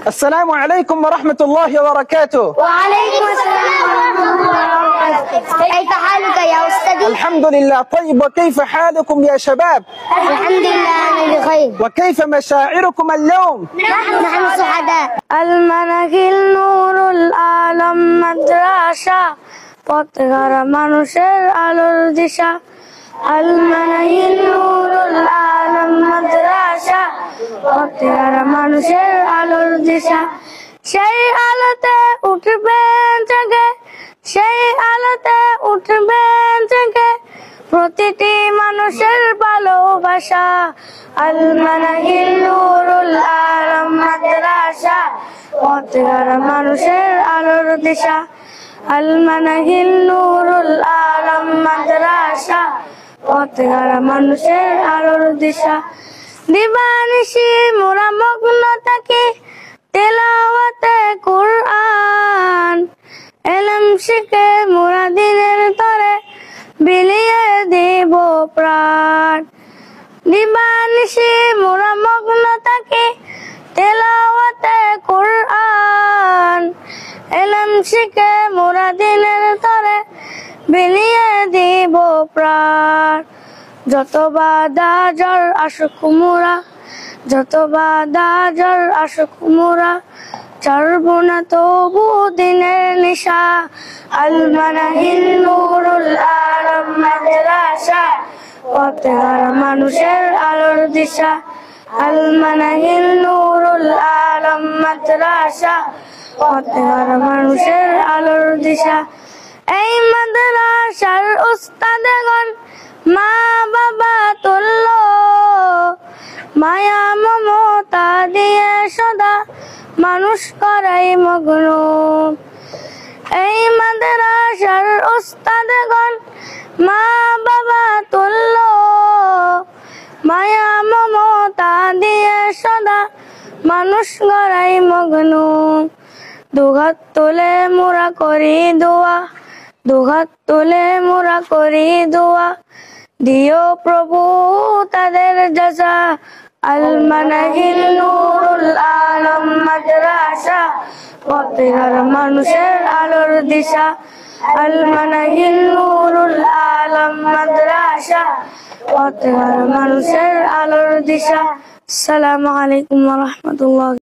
السلام عليكم ورحمة الله وبركاته. وعليكم السلام ورحمة الله وبركاته. كيف حالك يا أستاذي؟ الحمد لله. طيب، وكيف حالكم يا شباب؟ الحمد لله أنا بخير. وكيف مشاعركم اليوم؟ نحن سعداء. المناهل نور العالم মাদ্রাসা পথগারা মানুষের আলোর দিশা المناهل نور العالم মাদ্রাসা পথগারা মানুষের আলোর দিশা সেই আলোতে উঠবেন জেগে সেই আলোতে উঠবেন জেগে প্রতিটি মানুষের ভালোবাসা المناهل نور العالم মাদ্রাসা পথগারা মানুষের আলোর দিশা المناهل نور العالم মাদ্রাসা পথগারা মানুষের আলোর দিশা দিবানিশি মোরা মগ্ন থাকি তেলাওয়াতে কুরআন ইলম শিখে মোরা দিনের তরে বিলিয়ে দেব প্রাণ দিবানিশি মোরা মগ্ন থাকি তেলাওয়াতে কুরআন ইলম শিখে মোরা দিনের তরে বিলিয়ে দেব প্রাণ যত বাধা জ্বর আসুক মোরা যত বাধা জ্বর আসুক মোরা ছাড়ব না তবু দিনের নিশা المناهل نور العالم মাদ্রাসা পথগারা মানুষের আলোর দিশা المناهل نور العالم মাদ্রাসা পথগারা মানুষের আলোর দিশা এই মাদ্রাসার উস্তাদগণ মা বাবা তুল্য মায়া মমতা দিয়ে সদা মানুষ করাই মগ্ন এই মাদ্রাসার উস্তাদগণ মা বাবা তুল্য মায়া মমতা দিয়ে সদা মানুষ করাই মগ্ন দুহাত তুলে মোরা করি দোয়া দুহাত তুলে মোরা করি দোয়া দিও প্রভু তাদের জাযা المناهل نور العالم মাদ্রাসা পথগারা মানুষের আলোর দিশা المناهل نور العالم মাদ্রাসা পথগারা মানুষের আলোর দিশা আসসালামু আলাইকুম ওয়া রাহমাতুল্লাহ।